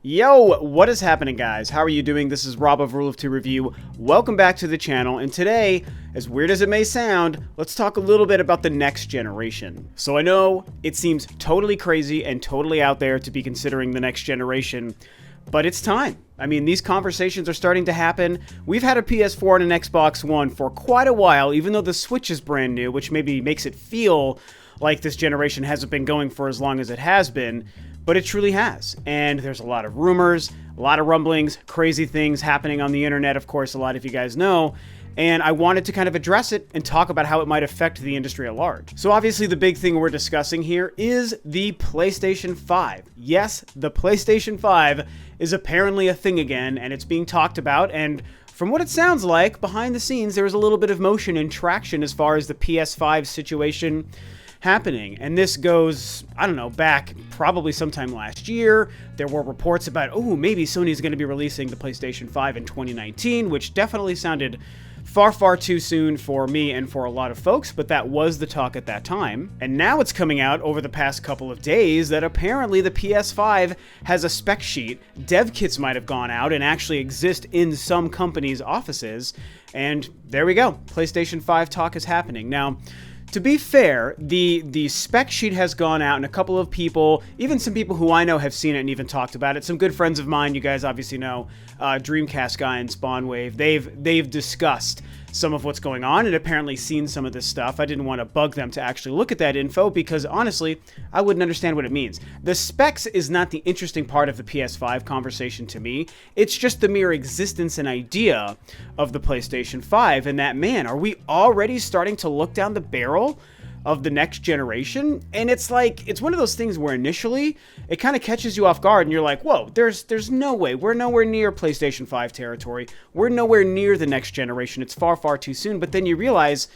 Yo, what is happening, guys? How are you doing? This is Rob of Rule of Two Review. Welcome back to the channel, and today, as weird as it may sound, let's talk a little bit about the next generation. So I know it seems totally crazy and totally out there to be considering the next generation, but it's time. I mean, these conversations are starting to happen. We've had a PS4 and an Xbox One for quite a while, even though the Switch is brand new, which maybe makes it feel like this generation hasn't been going for as long as it has been. But it truly has, and there's a lot of rumors, a lot of rumblings, crazy things happening on the internet, of course, a lot of you guys know, and I wanted to kind of address it and talk about how it might affect the industry at large. So obviously the big thing we're discussing here is the PlayStation 5. Yes, the PlayStation 5 is apparently a thing again, and it's being talked about, and from what it sounds like, behind the scenes, there's a little bit of motion and traction as far as the PS5 situation happening. And this goes, I don't know, back probably sometime last year. There were reports about, oh, maybe Sony's going to be releasing the PlayStation 5 in 2019, which definitely sounded far too soon for me and for a lot of folks, but that was the talk at that time. And now it's coming out over the past couple of days that apparently the PS5 has a spec sheet. Dev kits might have gone out and actually exist in some companies' offices. And there we go. PlayStation 5 talk is happening. Now, to be fair, the spec sheet has gone out, and a couple of people, even some people who I know, have seen it and even talked about it. Some good friends of mine, you guys obviously know, Dreamcast guy and Spawnwave, they've discussed some of what's going on and apparently seen some of this stuff. I didn't want to bug them to actually look at that info because honestly, I wouldn't understand what it means. The specs is not the interesting part of the PS5 conversation to me. It's just the mere existence and idea of the PlayStation 5 and that, man, are we already starting to look down the barrel of the next generation? And it's like, it's one of those things where initially it kind of catches you off guard and you're like, whoa, there's no way. We're nowhere near PlayStation 5 territory. We're nowhere near the next generation. It's far too soon. But then you realize,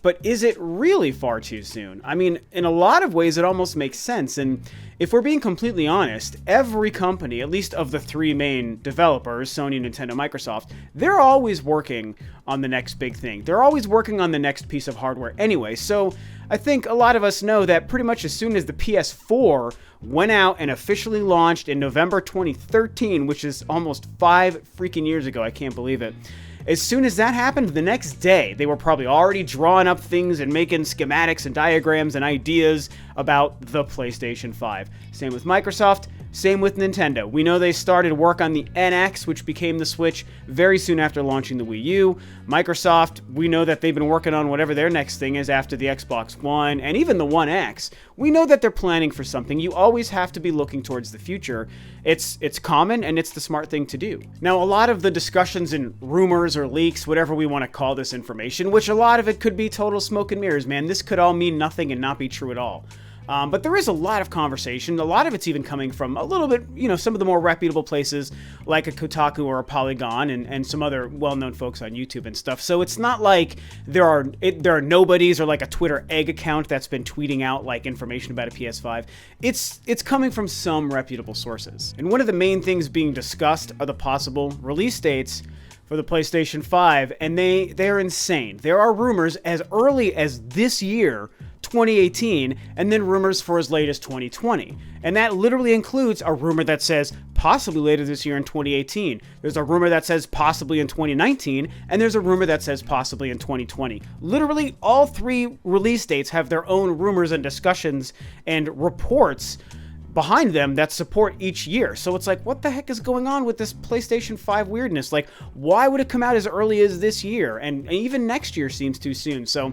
but is it really far too soon? I mean, in a lot of ways, it almost makes sense. And if we're being completely honest, every company, at least of the three main developers, Sony, Nintendo, Microsoft, they're always working on the next big thing. They're always working on the next piece of hardware anyway. So I think a lot of us know that pretty much as soon as the PS4 went out and officially launched in November 2013, which is almost 5 freaking years ago, I can't believe it. As soon as that happened, the next day, they were probably already drawing up things and making schematics and diagrams and ideas about the PlayStation 5. Same with Microsoft, same with Nintendo. We know they started work on the NX, which became the Switch, very soon after launching the Wii U. Microsoft, we know that they've been working on whatever their next thing is after the Xbox One, and even the One X. We know that they're planning for something. You always have to be looking towards the future. It's common, and it's the smart thing to do. Now, a lot of the discussions and rumors or leaks, whatever we want to call this information, which a lot of it could be total smoke and mirrors, man. This could all mean nothing and not be true at all. But there is a lot of conversation. A lot of it's even coming from a little bit, some of the more reputable places like a Kotaku or a Polygon and some other well-known folks on YouTube and stuff. So it's not like there are nobodies or like a Twitter egg account that's been tweeting out like information about a PS5. It's coming from some reputable sources. And one of the main things being discussed are the possible release dates for the PlayStation 5, and they're insane. There are rumors as early as this year, 2018, and then rumors for as late as 2020. And that literally includes a rumor that says possibly later this year in 2018. There's a rumor that says possibly in 2019, and there's a rumor that says possibly in 2020. Literally all three release dates have their own rumors and discussions and reports behind them that support each year. So it's like, what the heck is going on with this PlayStation 5 weirdness? Like, why would it come out as early as this year? And even next year seems too soon. So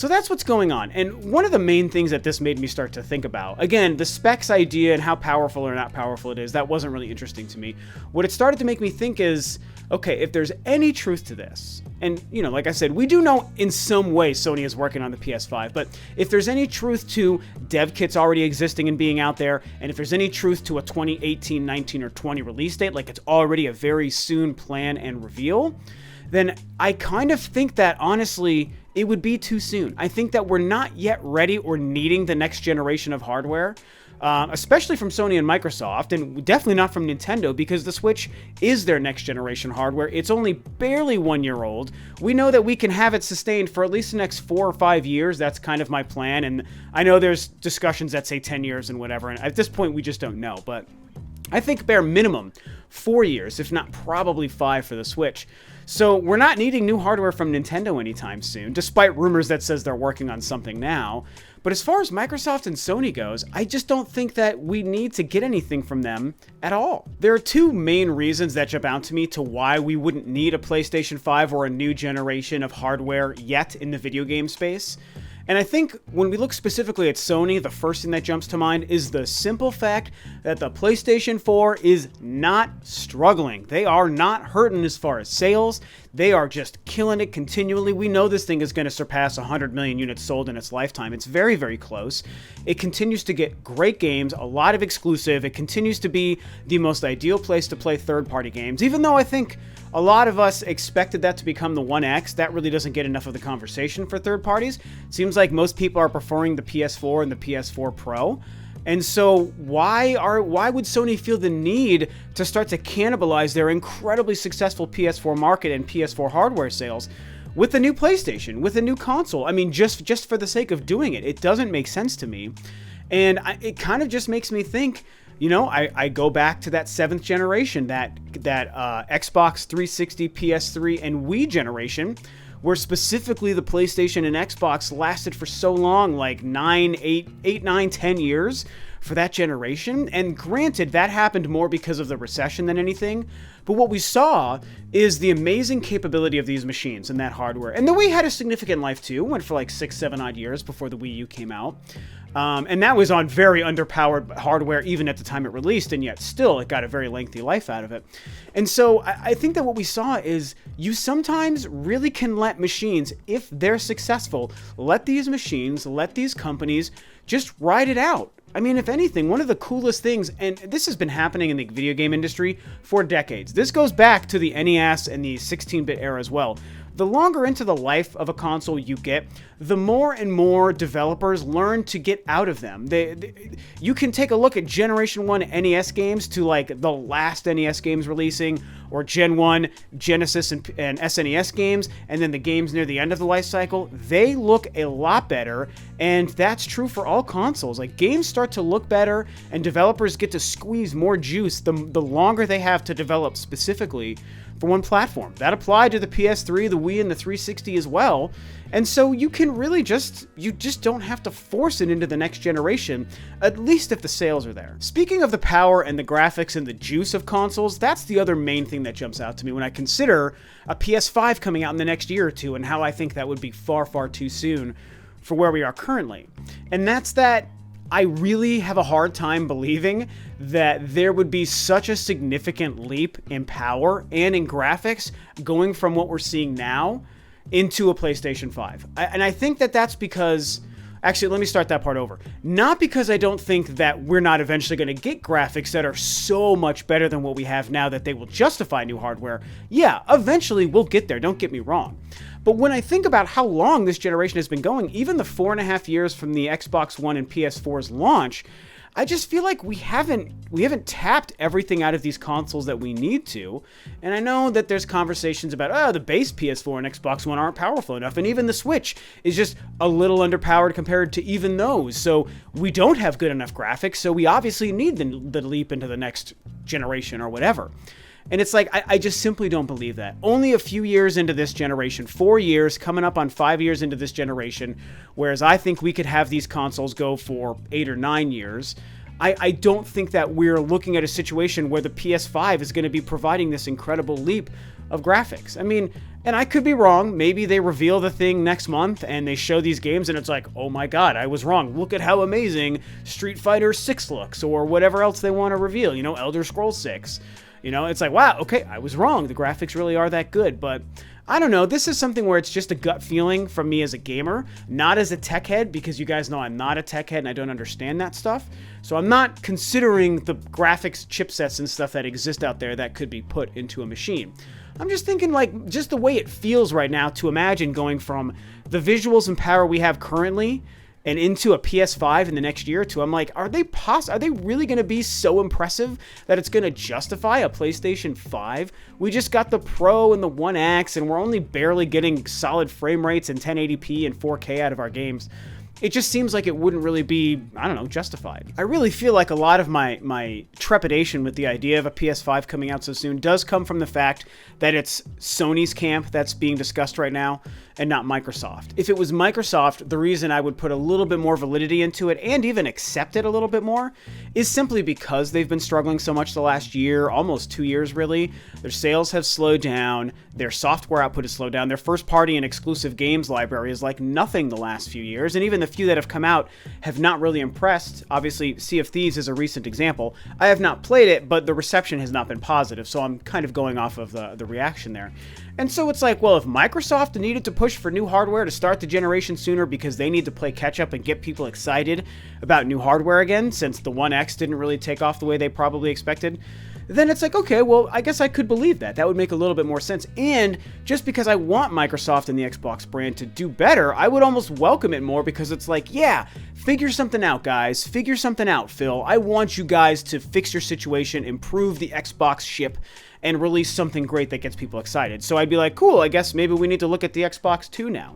that's what's going on. And one of the main things that this made me start to think about, again, the specs idea and how powerful or not powerful it is, that wasn't really interesting to me. What it started to make me think is, okay, if there's any truth to this, and like I said, we do know in some way Sony is working on the PS5, but if there's any truth to dev kits already existing and being out there, and if there's any truth to a 2018, 19, or 20 release date, like it's already a very soon plan and reveal, then I kind of think that honestly, it would be too soon. I think that we're not yet ready or needing the next generation of hardware, especially from Sony and Microsoft, and definitely not from Nintendo, because the Switch is their next generation hardware. It's only barely 1 year old. We know that we can have it sustained for at least the next 4 or 5 years. That's kind of my plan, and I know there's discussions that say 10 years and whatever, and at this point we just don't know, but I think bare minimum 4 years, if not probably 5 for the Switch. So we're not needing new hardware from Nintendo anytime soon, despite rumors that says they're working on something now. But as far as Microsoft and Sony goes, I just don't think that we need to get anything from them at all. There are two main reasons that jump out to me to why we wouldn't need a PlayStation 5 or a new generation of hardware yet in the video game space. And I think when we look specifically at Sony, the first thing that jumps to mind is the simple fact that the PlayStation 4 is not struggling. They are not hurting as far as sales. They are just killing it continually. We know this thing is going to surpass 100 million units sold in its lifetime. It's very, very close. It continues to get great games, a lot of exclusive. It continues to be the most ideal place to play third-party games, even though I think a lot of us expected that to become the One X. That really doesn't get enough of the conversation for third parties. Seems like most people are preferring the PS4 and the PS4 Pro. And so why would Sony feel the need to start to cannibalize their incredibly successful PS4 market and PS4 hardware sales with a new PlayStation, with a new console? I mean, just for the sake of doing it. It doesn't make sense to me. And it kind of just makes me think, you know, I go back to that 7th generation, that Xbox 360, PS3, and Wii generation, where specifically the PlayStation and Xbox lasted for so long, like 8, 9, 10 years for that generation. And granted, that happened more because of the recession than anything. But what we saw is the amazing capability of these machines and that hardware. And the Wii had a significant life too, went for like 6, 7 odd years before the Wii U came out. And that was on very underpowered hardware even at the time it released, and yet still it got a very lengthy life out of it. And so I think that what we saw is you sometimes really can let machines, if they're successful, let these machines, let these companies just ride it out. I mean, if anything, one of the coolest things, and this has been happening in the video game industry for decades. This goes back to the NES and the 16-bit era as well. The longer into the life of a console you get, the more and more developers learn to get out of them. You can take a look at Generation 1 NES games to like the last NES games releasing, or Gen 1 Genesis and SNES games, and then the games near the end of the life cycle. They look a lot better, and that's true for all consoles. Like, games start to look better, and developers get to squeeze more juice the longer they have to develop specifically for one platform. That applied to the PS3, the Wii, and the 360 as well. And so you can really you just don't have to force it into the next generation, at least if the sales are there. Speaking of the power and the graphics and the juice of consoles, that's the other main thing that jumps out to me when I consider a PS5 coming out in the next year or two, and how I think that would be far, far too soon for where we are currently. And that's that I really have a hard time believing that there would be such a significant leap in power and in graphics going from what we're seeing now into a PlayStation 5. And I think that that's because, actually, let me start that part over. Not because I don't think that we're not eventually going to get graphics that are so much better than what we have now that they will justify new hardware. Yeah, eventually we'll get there, don't get me wrong. But when I think about how long this generation has been going, even the 4.5 years from the Xbox One and PS4's launch, I just feel like we haven't tapped everything out of these consoles that we need to. And I know that there's conversations about, oh, the base PS4 and Xbox One aren't powerful enough, and even the Switch is just a little underpowered compared to even those. So we don't have good enough graphics, so we obviously need the leap into the next generation or whatever. And it's like, I just simply don't believe that. Only a few years into this generation, 4 years, coming up on 5 years into this generation, whereas I think we could have these consoles go for 8 or 9 years. I don't think that we're looking at a situation where the PS5 is going to be providing this incredible leap of graphics. I mean, and I could be wrong. Maybe they reveal the thing next month and they show these games and it's like, oh my god, I was wrong. Look at how amazing Street Fighter 6 looks, or whatever else they want to reveal, you know, Elder Scrolls 6. You know, it's like, wow, okay, I was wrong. The graphics really are that good. But I don't know. This is something where it's just a gut feeling from me as a gamer, not as a tech head, because you guys know I'm not a tech head and I don't understand that stuff. So I'm not considering the graphics chipsets and stuff that exist out there that could be put into a machine. I'm just thinking, like, just the way it feels right now to imagine going from the visuals and power we have currently and into a PS5 in the next year or two. I'm like, are they really going to be so impressive that it's going to justify a PlayStation 5? We just got the Pro and the One X, and we're only barely getting solid frame rates and 1080p and 4K out of our games. it just seems like it wouldn't really be, I don't know, justified. I really feel like a lot of my trepidation with the idea of a PS5 coming out so soon does come from the fact that it's Sony's camp that's being discussed right now and not Microsoft. If it was Microsoft, the reason I would put a little bit more validity into it and even accept it a little bit more is simply because they've been struggling so much the last year, almost 2 years really. Their sales have slowed down, their software output has slowed down, their first party and exclusive games library is like nothing the last few years, and even the few that have come out have not really impressed. Obviously, Sea of Thieves is a recent example. I have not played it, but the reception has not been positive, so I'm kind of going off of the reaction there. And so it's like, well, if Microsoft needed to push for new hardware to start the generation sooner because they need to play catch up and get people excited about new hardware again, since the One X didn't really take off the way they probably expected, then it's like, okay, well, I guess I could believe that. That would make a little bit more sense. And just because I want Microsoft and the Xbox brand to do better, I would almost welcome it more because it's like, yeah, figure something out, guys. Figure something out, Phil. I want you guys to fix your situation, improve the Xbox ship, and release something great that gets people excited. So I'd be like, cool, I guess maybe we need to look at the Xbox 2 now.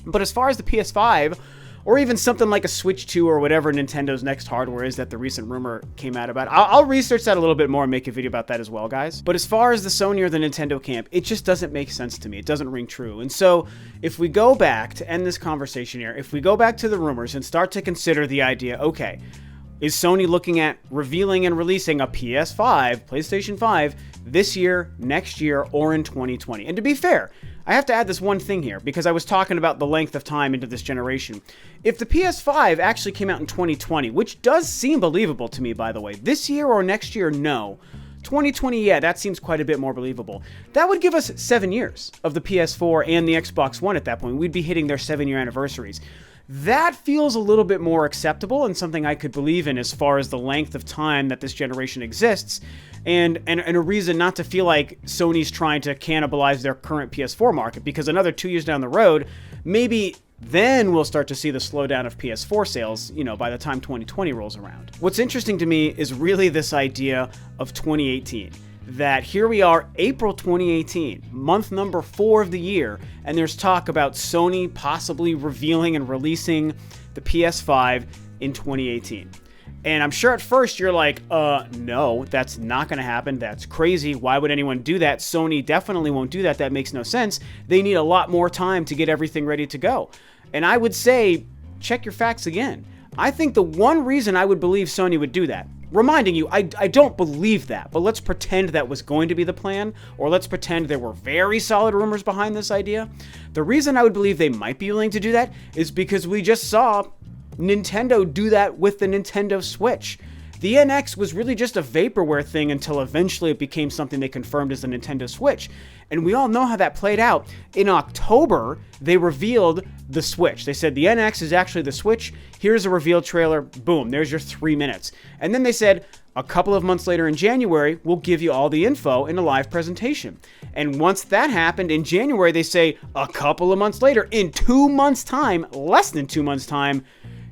But as far as the PS5, or even something like a Switch 2 or whatever Nintendo's next hardware is that the recent rumor came out about, I'll research that a little bit more and make a video about that as well, guys. But as far as the Sony or the Nintendo camp, it just doesn't make sense to me. It doesn't ring true. And so if we go back to end this conversation here, if we go back to the rumors and start to consider the idea, okay, is Sony looking at revealing and releasing a PS5, PlayStation 5, this year, next year, or in 2020? And to be fair, I have to add this one thing here, because I was talking about the length of time into this generation. If the PS5 actually came out in 2020, which does seem believable to me, by the way, this year or next year, no. 2020, yeah, that seems quite a bit more believable. That would give us 7 years of the PS4 and the Xbox One at that point. We'd be hitting their 7-year anniversaries. That feels a little bit more acceptable and something I could believe in as far as the length of time that this generation exists, and a reason not to feel like Sony's trying to cannibalize their current PS4 market, because another 2 years down the road, maybe then we'll start to see the slowdown of PS4 sales, you know, by the time 2020 rolls around. What's interesting to me is really this idea of 2018. That here we are, April 2018, month number 4 of the year, and there's talk about Sony possibly revealing and releasing the PS5 in 2018. And I'm sure at first you're like, no, that's not going to happen. That's crazy. Why would anyone do that? Sony definitely won't do that. That makes no sense. They need a lot more time to get everything ready to go. And I would say, check your facts again. I think the one reason I would believe Sony would do that, reminding you, I don't believe that, but let's pretend that was going to be the plan, or let's pretend there were very solid rumors behind this idea. The reason I would believe they might be willing to do that is because we just saw Nintendo do that with the Nintendo Switch. The NX was really just a vaporware thing until eventually it became something they confirmed as the Nintendo Switch. And we all know how that played out. In October, they revealed the Switch. They said the NX is actually the Switch. Here's a reveal trailer. Boom, there's your 3 minutes. And then they said, a couple of months later in January, we'll give you all the info in a live presentation. And once that happened in January, they say a couple of months later, in 2 months' time, less than 2 months' time,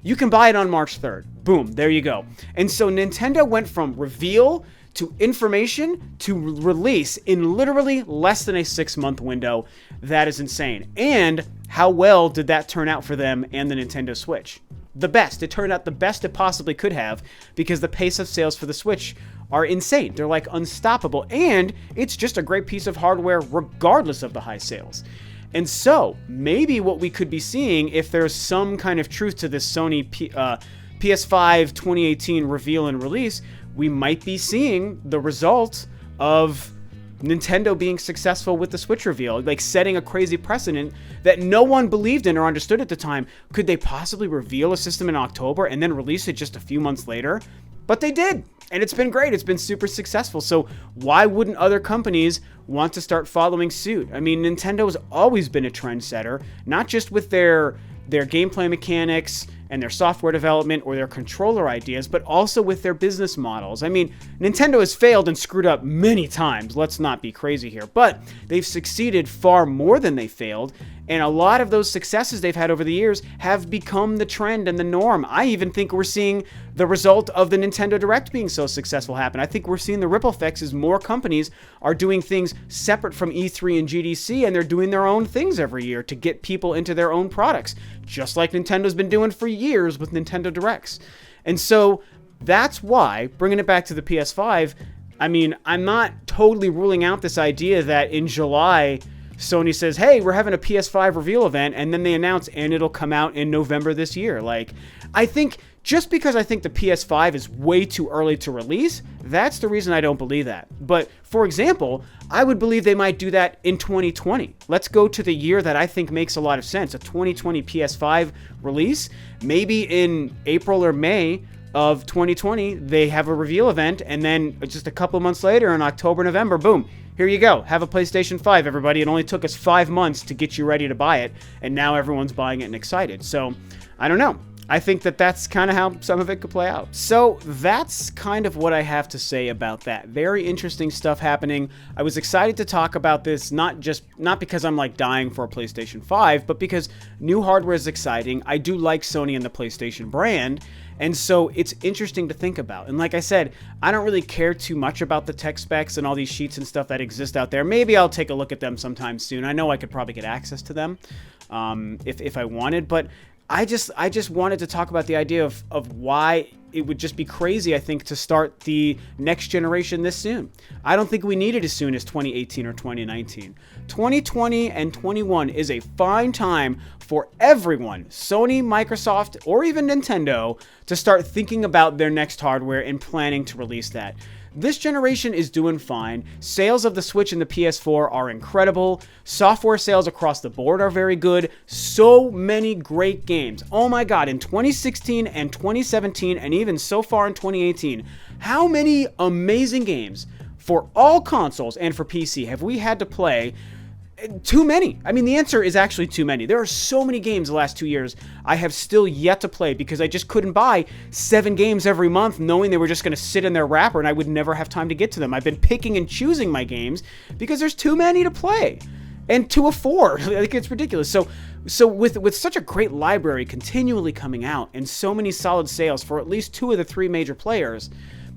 you can buy it on March 3rd. Boom, there you go. And so Nintendo went from reveal to information to release in literally less than a 6-month window. That is insane. And how well did that turn out for them and the Nintendo Switch? The best. It turned out the best it possibly could have, because the pace of sales for the Switch are insane. They're like unstoppable. And it's just a great piece of hardware regardless of the high sales. And so, maybe what we could be seeing, if there's some kind of truth to this Sony PS5 2018 reveal and release, we might be seeing the result of Nintendo being successful with the Switch reveal, like setting a crazy precedent that no one believed in or understood at the time. Could they possibly reveal a system in October and then release it just a few months later? But they did, and it's been great. It's been super successful. So why wouldn't other companies want to start following suit? I mean, Nintendo has always been a trendsetter, not just with their gameplay mechanics and their software development or their controller ideas, but also with their business models. I mean, Nintendo has failed and screwed up many times. Let's not be crazy here. But they've succeeded far more than they failed. And a lot of those successes they've had over the years have become the trend and the norm. I even think we're seeing the result of the Nintendo Direct being so successful happen. I think we're seeing the ripple effects as more companies are doing things separate from E3 and GDC, and they're doing their own things every year to get people into their own products, just like Nintendo's been doing for years with Nintendo Directs. And so that's why, bringing it back to the PS5, I mean, I'm not totally ruling out this idea that in July, Sony says, hey, we're having a PS5 reveal event, and then they announce, and it'll come out in November this year. Like, I think, just because I think the PS5 is way too early to release, that's the reason I don't believe that. But, for example, I would believe they might do that in 2020. Let's go to the year that I think makes a lot of sense, a 2020 PS5 release. Maybe in April or May of 2020, they have a reveal event, and then just a couple months later, in October, November, boom, here you go. Have a PlayStation 5, everybody. It only took us 5 months to get you ready to buy it, and now everyone's buying it and excited. So, I don't know. I think that that's kind of how some of it could play out. So that's kind of what I have to say about that. Very interesting stuff happening. I was excited to talk about this, not because I'm like dying for a PlayStation 5, but because new hardware is exciting. I do like Sony and the PlayStation brand, and so it's interesting to think about. And like I said, I don't really care too much about the tech specs and all these sheets and stuff that exist out there. Maybe I'll take a look at them sometime soon. I know I could probably get access to them if I wanted, but I just wanted to talk about the idea of why it would just be crazy, I think, to start the next generation this soon. I don't think we need it as soon as 2018 or 2019. 2020 and 21 is a fine time for everyone, Sony, Microsoft, or even Nintendo, to start thinking about their next hardware and planning to release that. This generation is doing fine. Sales of the Switch and the PS4 are incredible. Software sales across the board are very good. So many great games. Oh my god, in 2016 and 2017 and even so far in 2018, how many amazing games for all consoles and for PC have we had to play? Too many. I mean, the answer is actually too many. There are so many games the last 2 years I have still yet to play because I just couldn't buy 7 games every month knowing they were just going to sit in their wrapper and I would never have time to get to them. I've been picking and choosing my games because there's too many to play and to afford. Like, it's ridiculous. So with such a great library continually coming out and so many solid sales for at least 2 of the 3 major players,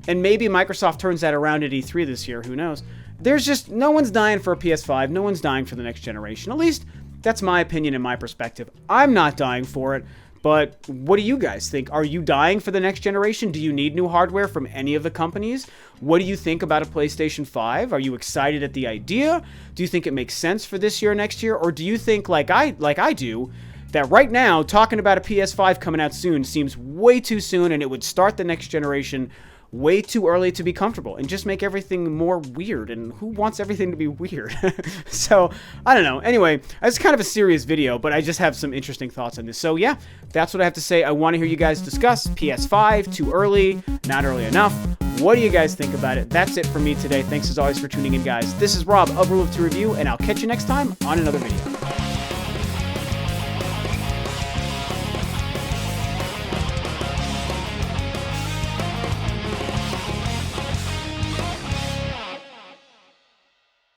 and maybe Microsoft turns that around at E3 this year, who knows? There's just, no one's dying for a PS5, no one's dying for the next generation. At least, that's my opinion and my perspective. I'm not dying for it, but what do you guys think? Are you dying for the next generation? Do you need new hardware from any of the companies? What do you think about a PlayStation 5? Are you excited at the idea? Do you think it makes sense for this year or next year? Or do you think, like I do, that right now, talking about a PS5 coming out soon seems way too soon and it would start the next generation way too early to be comfortable and just make everything more weird, and who wants everything to be weird? So, I don't know. Anyway, it's kind of a serious video, but I just have some interesting thoughts on this. So yeah, that's what I have to say. I want to hear you guys discuss PS5, too early, not early enough. What do you guys think about it? That's it for me today. Thanks as always for tuning in, guys. This is Rob of Ro2R Review, and I'll catch you next time on another video.